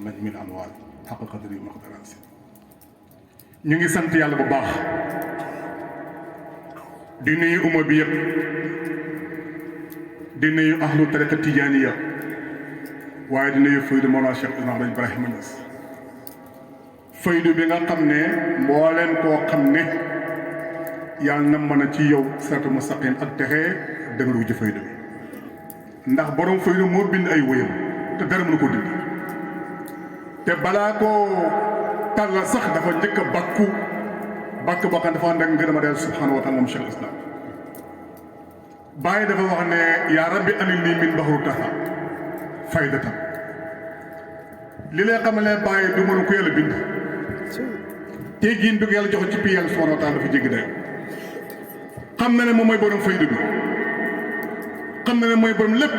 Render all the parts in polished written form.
najmi al anwaar xaqa qadri maqdaran si ñu ngi sant yàlla bu baax di nuyu umma bi yëpp di nuyu ahlu tariqa tijaaniya waaye di nuyu faydu Mawlana Cheikh Ibrahima Niass faydu bi nga xam ne mbooleen koo xam ne yàlla na mën a ci yow siraatal mustaqim ak texe dëgëru ci faydu bi ndax borom faydu moo bind ay wéyam te dara mënu ko dindi te balaa koo tàlla sax dafa njëkk a bàkk boo xam dafa ànd ak ngërëma del subhanahu wa taala moom Cheikh Islam Baye dafa wax ne yaa rabbi anil nii min baxru taxa faydatan li lay xamal ne Baye du mënu ko yàlla bind teggiin bi ko yàlla jox ci pi yàlla subhanahu wa taala dafa jéggi dayo xam na ne moom mooy borom faydu bi xam na ne mooy borom lépp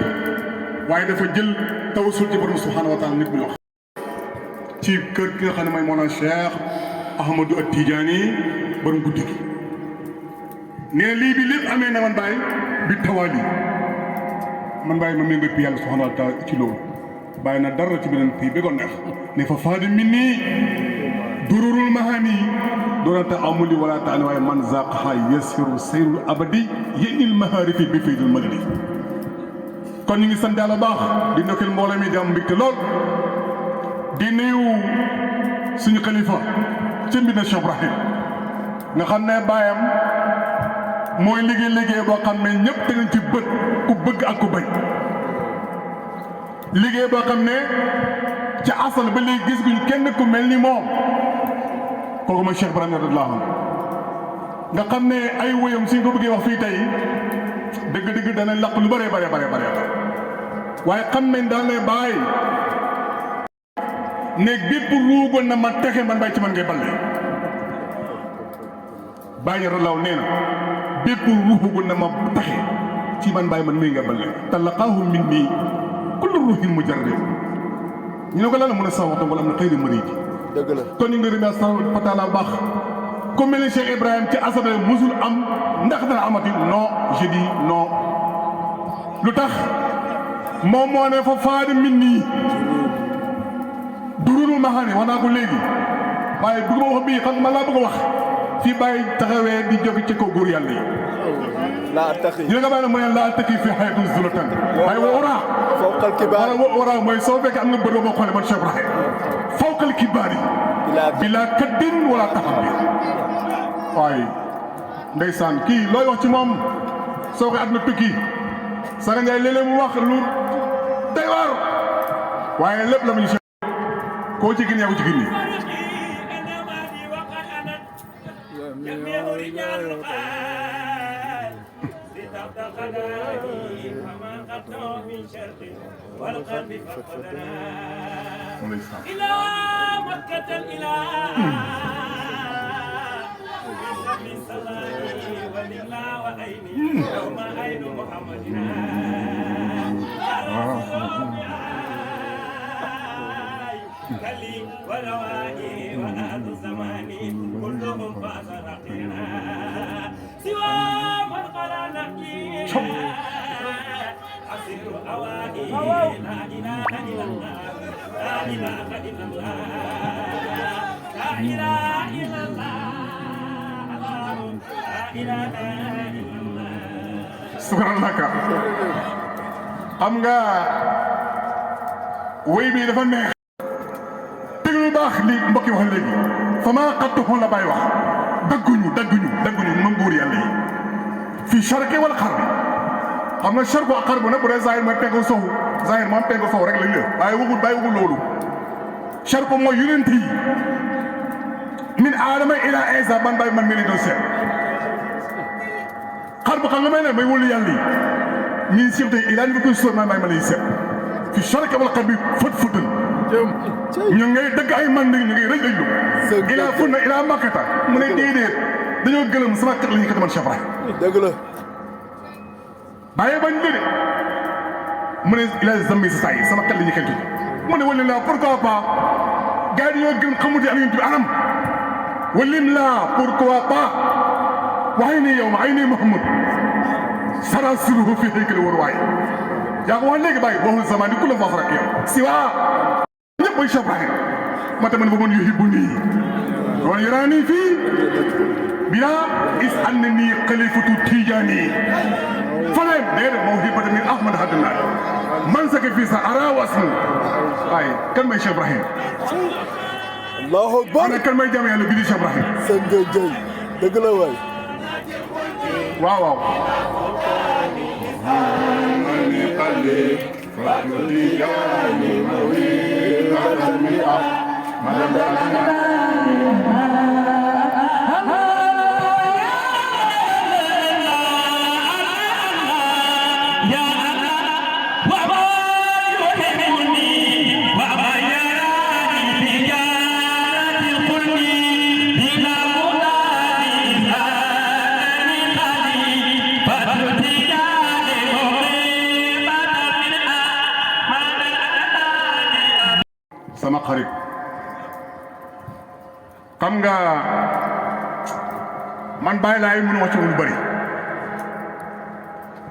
waaye dafa jël tawasul ci borom subhanahu wa taala nit mi wax ci kër ki nga xam ne mooy Mawlana Cheikh Ahmadou At-Tijaani borom guddi gi nee na lii bi lépp amee na man Baye bi tawaali man Baye ma méngoy pi yàlla subhanahu wa taala ci loolu bàyyi na dara ci beneen pii bégoon neex ne fa faadi min nii dururul mahani doonante amuli wala taani waaye man zaqaha yasiru sayrul abadi yenil maharifi bi faydul madadi kon ñu ngi sant yàlla baax di ndokkeel mbooloo mi di am mbégte lool di nuyu suñu xalifa ci mbir na Cheikh Ibrahim nga xam ne baayam mooy liggéey boo xam ne ñëpp tegañ ci bët ku bëgg ak ku bañ liggéey boo xam ne ca asal ba léegi gis guñ kenn ku mel ni moom kooku mooy Cheikh Ibrahim radiyallahu anhu nga xam ne ay woyam suñ ko bëggee wax fii tey dëgg-dëgg dana laq lu bëree bare waaye xam nañ daal ne Baye ne bépp ruugo na ma texe man Baye ci man ngay balle Baye radiyallahu nee na bépp ruugo na ma texe ci man Baye man mii nga balle talaqaahu min nii kullu ruuhin mujarrad ñu ne ko lan la mën a sax waxtaan wala am na xëy na mëri ji dëgg la kon ñu ngi remercier Fatala baax ku mel ni Cheikh Ibrahim ci asaba musul am ndax dana amati non je dis non lu tax moom moo ne fa faadi min nii durul ma xam ne wax naa ko léegi waaye bëgg ma wax bii xam ma laa bëgg a wax fii Baye taxawee di jóge ci kaw góor yàlla yi laa taxi ñu nga bàyyi ne mooy laa taxi fii xayatu zulatan waaye wa oraa fawqal kibaar wa oraa mooy soo fekkee am nga bët boo xoolee man Cheikh Ibrahim fawqal kibaar yi bilaa kaddin wala taxam bi waaye ndeysaan kii looy wax ci moom soo ko àdduna tukki Sara Ndiaye léeg-léeg mu wax lu day waar waaye lépp la mu ñu koo ci gën yaa ko ci gën nii إلى مكة الإله من صلاته ولله وعيني يوم عين محمدنا كلي ولوائي وأهل زماني كلهم فأزرقنا سوى من قرأ نحكي أصير أوائي لا إله إلا الله لا إله إلا الله لا إله إلا الله لا إله إلا الله subhanallah xam nga wéy bi dafa neex dégg lu baax li mbokki wax léegi fa maa xattuxoon la Baye wax dagguñu moom góor yàlla yi fii charqi wala xar bi xam nga charqu ak xar bu nag bu dee zahir mooy penku sowu zahir moom penku sowu rek lañ la waaye waxul Baye waxul loolu charqu mooy yonent yi min aadama ila Isa man Baye man mi li doon seet xar bu xam nga may ne may wóolu yàlla yi ñun si tey ilaan bi koy sóor ma lay seet fi charqi wala xar bi fët ñu ngay dëgg ay man ñu ngay rëj lu ilaa fun na ilaa makkata mu ne déedéet dañoo gëlëm sama kat la ñu kat man Cheikh Ibrahim dëgg la bàyyee bañ de mu ne ilaa zammi sa saa yi sama kat la ñu kat mu ne wala la pourquoi pas gars yi dañoo gën xamuti am yonent bi anam walim la pourquoi pas waaye ne yow ma ay ne Muhammad sarasiruhu fi haykal war waay yaa ko wax léegi bàyyi waxul zaman di ku la fas rek yow si waa mooy Cheikh Ibrahim moo tax man ba man yuhibbuni wa yarani fii bila is annani xalifatu tijaani faleem déedéet mawhibatan min Ahmad Hadallah man saka fii sa ara wasmu waaye kan mooy Cheikh Ibrahim Allahu akbar ana kan mooy jaamu yàlla bi di Cheikh Ibrahim Sangue jëy dëgg la waay waaw waaw sama xarit xam nga man bàyyi laay mënu wax ci lu bari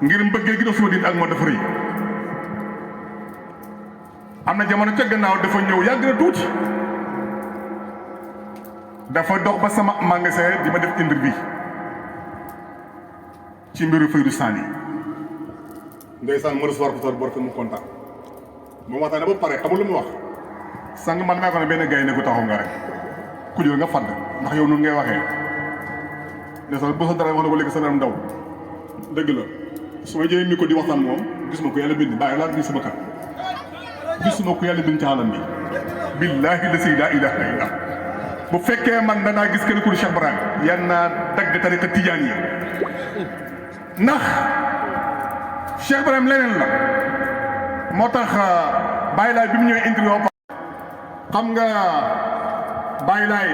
ngir mbëggeel gi dox suma diin ak moo dafa rëy am na jamono ca gannaaw dafa ñëw yàgg na tuuti dafa dox ba sama magasin di ma def interview ci mbiru Faydu Sani ndeysaan ma recevoir ko bor ko mu kontaan mu waxtaane ba pare xamul lu mu wax sang man maa ko ne benn gaynde gu taxaw nga rek ku jël nga fàdd ndax yow noonu ngay waxee ne sax bu sa dara wax na ko léegi sa naram ndaw dëgg la su ma jëlee micro di waxtaan moom gisuma ko yàlla bind bàyyi laa gis sama kër gisuma ko yàlla bind ci alam bi billaahi la si laa ilaaha illa bu fekkee man danaa gis kenn ku di Cheikh Ibrahim yan naa dagg tariqa tijaan yi ndax Cheikh Ibrahim leneen la moo tax bàyyi laay bi mu ñëwee interview xam nga bàyyi laay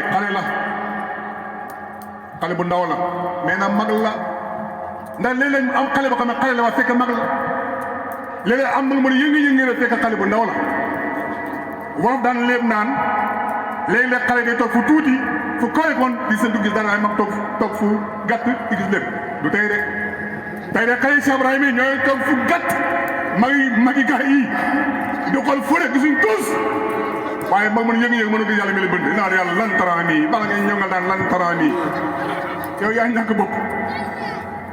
xale bu ndaw la mais nag mag la ndax léeg-léeg am xale boo xam ne xale la waa fekk mag la léeg-léeg am mag mu ne yëngi-yëngi la fekk xale bu ndaw la wolof daan léeb naan léeg-léeg xale day toog fu tuuti fu kawe koon di seen du gis daan ay mag toog fu gàtt di gis lépp du tey de xale Cheikh Ibrahima yi ñooy toog fu gàtt magi gaa yi di xool fu rek gisuñ tous waaye mag mën yëngi-yëngi mën a gis yàlla mi la bënd naan yàlla lan taraani bala ngay ñëw nga daan lan taraani yow yaa ñàkk bopp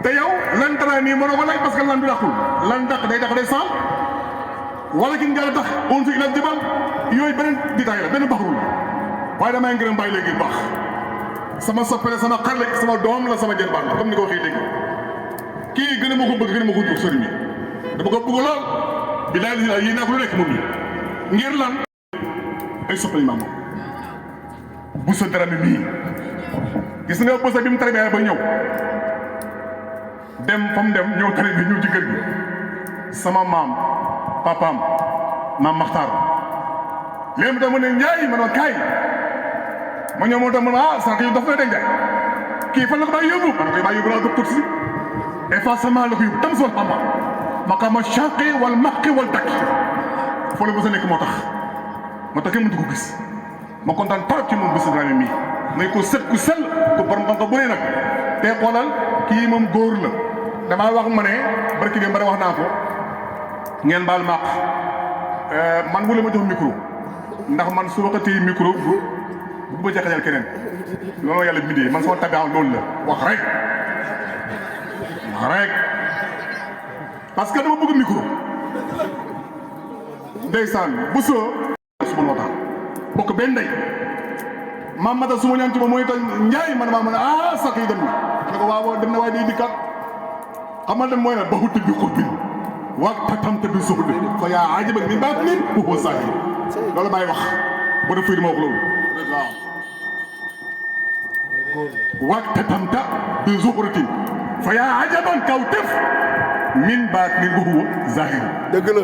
te yow lan taraani mënoo ko laaj parce que lan du dàqul lan dàq day dàq day saal wala kin nga tax on fi ilal jibal yooyu beneen détail la benn baxrul waaye damay ngërëm bàyyi léegi baax sama soppale sama xar la sama doom la sama jën baax la comme ni ko waxee léegi kii gën a ma ko bëgg gën a ma ko jóg sëriñ bi dama ko bëgg lool bi daal yi naa ko lu nekk moom yi ngir lan ay soppali maam bu sa dara mi mii gis nga bësa bi mu tarbiya ba ñëw dem fa mu dem ñëw tari bi ñëw ci kër gi sama maam papaam maam Maxtaar léegi mu tax mu ne Ndiaye ma ne kaay ma ñëw moo tax mu ne sànq yi dafa de Ndiaye kii fan la ko bàyyi yóbbu ma ne koy bàyyi yóbbu laa docteur si effacement la ko yóbbu tam sol xama maqaama chaqi wal maqi wal dakki foo la bësa nekk moo tax kenn mëntu ko gis ma kontaan trop ci moom Boussa Dramé mii may ko set ku sell ko borom xam-xam bu ne nag te xoolal kii moom góor la damaa wax ma ne barki dem bari wax naa ko ngeen baal maaq man wula ma jox micro ndax man su waxatee micro bu ma jaxajal keneen loolu yàlla bindee man sama tabaax loolu la wax rek parce que dama bëgg micro ndeysaan Boussa suma nootaan bokk benn ndey maam mata suma ñaan ci moom mooy tax Ndiaye man maa mën a sakk yi dem na ne ko waaw dem na waaye day dikkat xamal dem mooy nag ba xutti bi xubbin waag tatamte bi suxdi fa yaa ajaban min baatinin wa huwa saahir loolu bàyyi wax ba da fëy ma wax loolu waaw waag tatamta bi zuxratin fa yaa ajaban kaw tef min baatinin wa huwa saahir dëgg la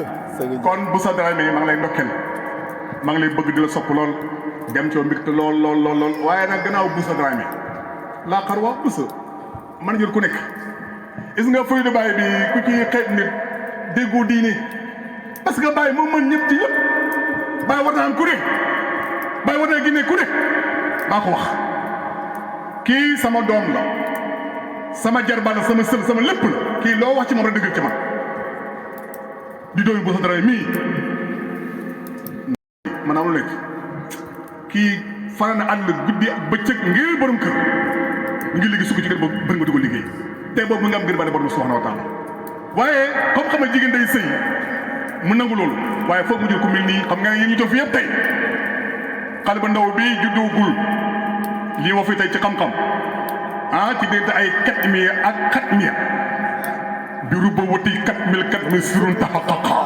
kon Boussa Dramé maa ngi lay ndokkeel maa ngi lay bëgg di la sopp lool dem ci mbégte lool waaye nag gannaaw Boussa Dramé laa xar wax Boussa man jël ku nekk gis nga feuille de Baye bi ku ci xeet nit déggoo diine parce que Baye moom mën ñëpp ci ñëpp Baye war naa am ku ne Baye war naa génne ku ne maa ko wax kii sama doom la sama jarbaat la sama sël sama lépp la kii loo wax ci moom rek dëggal ci man di doomi Boussa Dramé mii mën a naa lu nekk kii faral na ànd guddi ak bëccëg ngir borom kër ngir liggéey su ko ci kër boobu bëri nga di ko liggéey te boobu mu ngi am ngir ba ne borom subhanahu wa taala waaye comme xam nga jigéen day sëy mu nangu loolu waaye foog mu jël ku mel nii xam nga yéen ñu toog fi yëpp tey xale ba ndaw bi juddoogul lii ma fi tey ci xam-xam ci diggante ay 4000 ak 4000 bi rubba wati 4000 surun taxaqaqa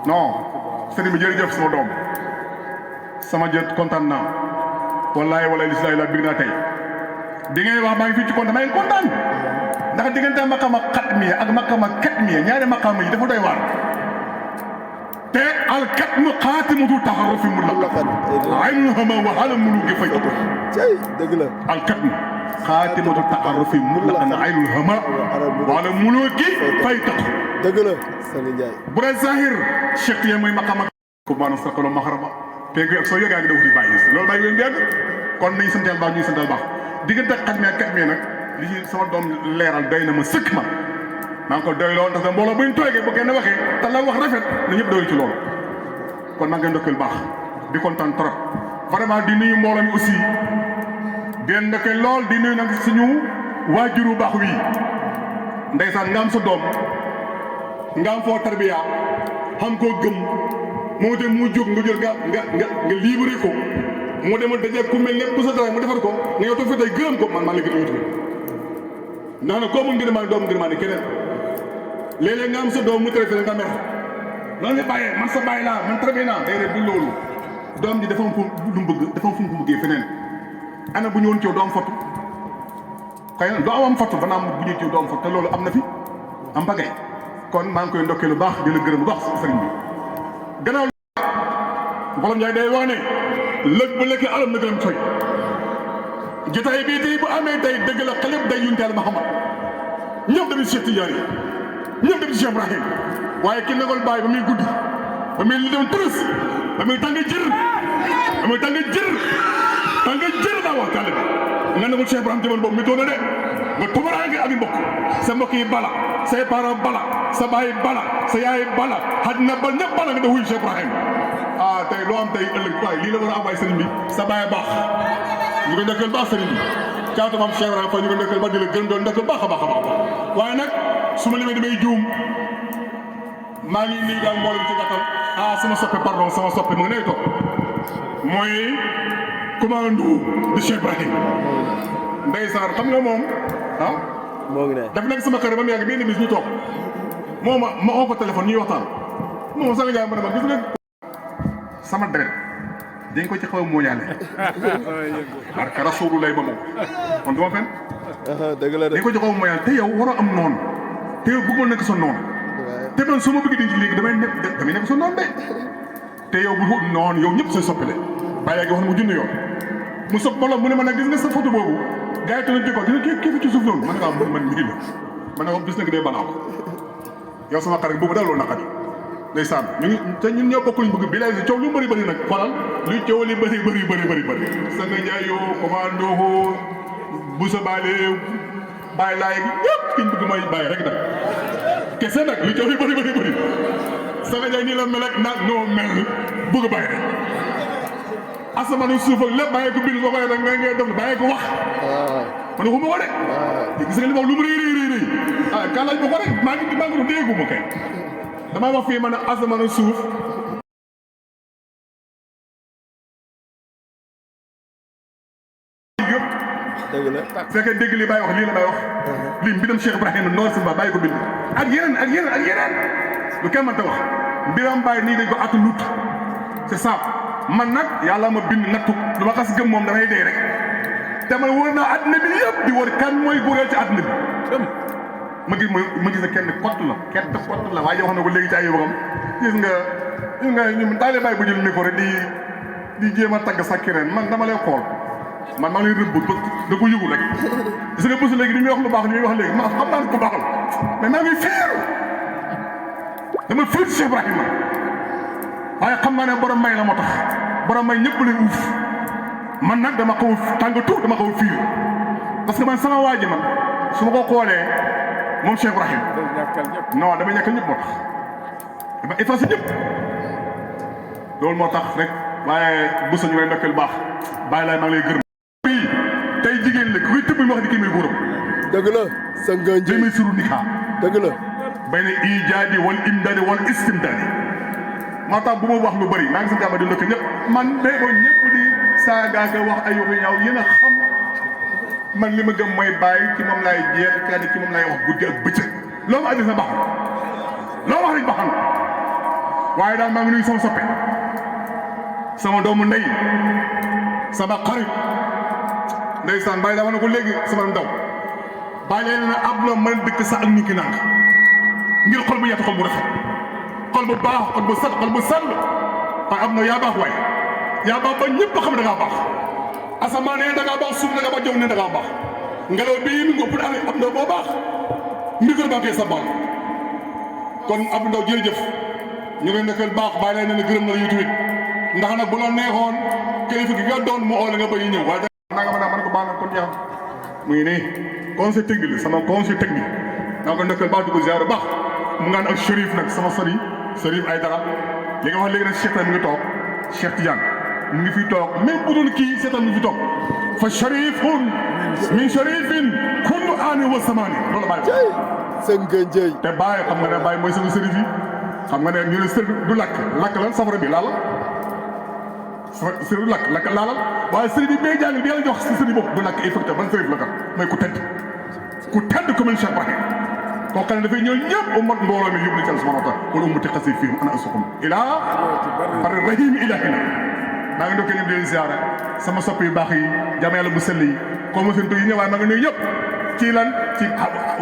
non sëriñ bi jërëjëf sama doom sama jët kontaan naa wallahi wala lislahi la big naa tey di ngay wax maa ngi fii ci kontaan maa ngi kontaan ndax diggante maqama 4000 ak maqama 4000 ñaari maqama yi dafa doy waar te alkatmu xaatimatu taxarufi mu la aynu hama wa hala muluki fay dëgg la alkatmu xaatimatu taxarufi mu la aynu hama wa hala muluki fay tax dëgg la Sangue Ndiaye bu dee zahir cheikh ye mooy maqama ko maanaam sakalo maxaraba penku ak soo yëgaa ngi dawuti bàyyi loolu bàyyi leen yàgg kon nañu santal baax ñuy santal baax diggante 4000 nag li ci sama doom leeral doy na ma sëkk ma maa ngi ko doy lool ndax mbooloo buñ toogee bu kenn waxee te la wax rafet na ñëpp doy ci loolu kon maa ngi leen ndokkeel baax di kontaan trop vraiment di nuyu mbooloo mi aussi di leen ndokkeel lool di nuyu nag suñu waajuru baax wi ndeysaan nga am sa doom nga am foo tarbiya xam koo gëm moo te mu jóg nga jël nga libéré ko mu demal daje ku mel ne bu sa dara mu defar ko nga yow toog fi tey gërëm ko man maa la gën a yutu ndax nag koo mun ngir maa doom ngir maa ne keneen léeg-léeg nga am sa doom mu traité nga mer loolu nga bàyyee man sa bàyyi laa man traité naa day bu loolu doom ji dafa am fu lu mu bëgg dafa am fu mu ko bëggee feneen ana bu ñëwoon ci yow doo am fottu xëy na doo am fottu banaa bu ñëw ci yow doo am fottu te loolu am na fi am bagay kon maa ngi koy ndokkee lu baax di la gërëm bu baax sëriñ bi gannaaw Borom Ndiaye day wax ne lëg bu lekkee alam na gërëm coy jotaay bii tey bu amee tey dëgg la xale day yunteel Muhammad ñëpp dañuy Cheikh Tidiane ñëpp dañuy Cheikh Ibrahim waaye ki nagol bàyyi ba muy guddi ba muy li dem tërës ba muy tàng jër ba muy tàng jër daa wax tàll bi nga nagol Cheikh Ibrahim jamono boobu mi doona de nga tumaraange ak mbokk sa mbokk yi bala say parents bala sa baay bala sa yaay bala àddina ba ñëpp bala nga da wuyu Cheikh Ibrahim tey loo am tey ëllëg waaye lii la war a am waaye sëriñ bi sa baay baax ñu ko ndokkeel baax sëriñ bi caatu maam Cheikh Ibrahima fa ñu ko ndokkeel baax di la gërëm doon ndokkeel baax a baax a baax waaye nag su ma limee damay juum maa ngi nii daal mboolem ci gàttal sama soppe pardon sama soppe mu ngi nay toog mooy commando de Cheikh Ibrahim ndeysaan xam nga moom moo ngi ne daf nekk sama kër ba mu yàgg benn bis ñu toog moo ma oo ko téléphone ñuy waxtaan moom Sangue Ndiaye ma ne ma gis nga sama deret dañ ko ci xaw a mooñaale barka Rasulullah ba moom kon duma fen dëgg la de dañ ko ci xaw a mooñaale te yow waroo am noonu te yow bëggoon nekk sa noonu te man su ma bëgg di ci léegi damay nekk sa noonu de te yow bu noonu yow ñëpp say soppile bàyyi gi wax na mu junn yoon mu sopp ma mu ne ma nag gis nga sa photo boobu gars yi tamit jëkkoon gis nga kii fi ci suuf loolu man nga man mii la man ne ko bis nag dee banaa ko yow sama xarit boobu daal loolu naqari ndeysaan ñu ngi te ñun ñoo bokk luñ bëgg bi lay si coow lu bëri bëri nag xoolal lu coow li bëri Sangue Ndiaye yoo commando bu sa baale bàyyi laay yëpp kiñ bëgg may bàyyi rek nag kese nag lu coow li bëri Sangue Ndiaye nii la mel ak nag noo mel bëgg bàyyi rek asamanu suuf ak lépp bàyyi ko bind soo koy rek nga ngay def bàyyi ko wax man waxuma ko de gis nga li ma wax lu mu rëy kan laaj ma ko rek maa ngi doon déggu ma kay dama wax fii man asamanu suuf yëpp dëgg la fekkee dégg li bàyyi wax lii la bàyyi wax lii mbiram Cheikh Ibrahima noor si ba bàyyi ko bind ak yeneen lu kenn mënta wax mbiram bàyyi nii dañ ko atu lut c'est ça man nag yàlla ma bind nattu lu ma xas gëm moom damay dee rek te man wër naa àddina bi yëpp di wër kan mooy góoreel ci àddina bi ma gis ne kenn kott la waaye wax na ko léegi ci ay waxam gis nga ñu daale bàyyi bu jël micro di jéem a tagg sa kireen man dama lay xool man maa ngi lay rëbb da ko yëgul rek gis nga bés léegi ni muy wax lu baax li muy wax léegi ma xam naa ne ko baaxal mais maa ngi fiir dama fiir Cheikh Ibrahima waaye xam naa ne borom may la moo tax borom may ñëpp lay uuf man nag dama xaw a tàngatu dama xaw a fiir parce que man sama waa ji man su ma ko xoolee moom Cheikh Ibrahim non dama ñàkkal ñëpp moo tax dama effacé ñëpp loolu moo tax rek waaye bu ñu lay ndokkeel baax bàyyi laay maa ngi lay gërëm. bii tey jigéen la ku koy tëbb wax di kii muy góoram. dëgg la Sangue li muy suru nikaa. dëgg la. bay na ijaadi wal imdaadi wal istimdaadi moo tax bu ma wax lu bëri maa ngi sant yàlla di ndokkeel ñëpp man day ko ñëpp di saagaaka wax ay waxu ñaaw yéen a xam man li ma gëm mooy bàyyi ci moom laay jeex kenn ci moom laay wax guddi ak bëccëg loolu addis na baax na loolu wax rek baax na waaye daal maa ngi nuyu sama soppe sama doomu ndey sama xarit ndeysaan bàyyi daa wax na ko léegi sama ndaw bàyyi leen na ab la mën dëkk sax ak nit ki naan ngir xol bu yaatu xol bu rafet xol bu baax xol bu set xol bu sell waaye am na yaa baax waaye yaa baax ba ñëpp xam ne da ngaa baax asamaan ne da ngaa baax suuf ne da ngaa baax jaww ne da ngaa baax ngelaw bii mi ngi ëpp daal am na boo baax mbir baa koy sa baal kon ab ndaw jërëjëf ñu ngi nekkal baax bàyyi leen ne gërëm na la YouTube ndax nag bu la neexoon kilifa gi nga doon mu oo la nga bëri ñëw waaye naa nga mën ko baal kon jeex mu ngi nii conseil technique la sama conseil technique naa ko nekkal baax di ko ziar baax mu ngaan ak Chérif nag sama sëriñ Chérif ay dara li nga wax léegi nag Cheikh mu ngi toog Cheikh Tidiane mu ngi fi toog même bu dul kii seetal mu ngi fi toog fa Chérifun min Chérifin kullu aani wa samaani loolu bàyyi Sangue te bàyyi xam nga ne bàyyi mooy sama sërif yi xam nga ne ñu ne sër du lakk la safara bi laala sër du lakk laalal waaye sërif bi bay jàng bi yàlla jox si sërif boobu du lakk effectivement ban sërif la kat mooy ku tedd comme ni Cheikh Bahe koo xam ne dafay ñëw ñëpp ummat mbooloo mi yóbbu na ci Yàlla subhanahu wa taala wala ummati xasir fihim ana asukum ilaa bari rahim ilahina maa ngi ndokkee ñëpp di leen ziara sama sopp yu baax yi jàmm yàlla bu sell yi comme seen tur yi ñëwaay maa ngi nuyu ñëpp ci lan ci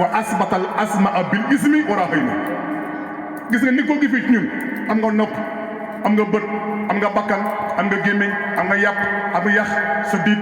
wa asbatal asmaa bil ismi wala xëy na gis nga ni ko gisee ci ñun am nga nopp am nga bët am nga bakkan am nga gémmiñ am nga yàpp am nga yax sa diit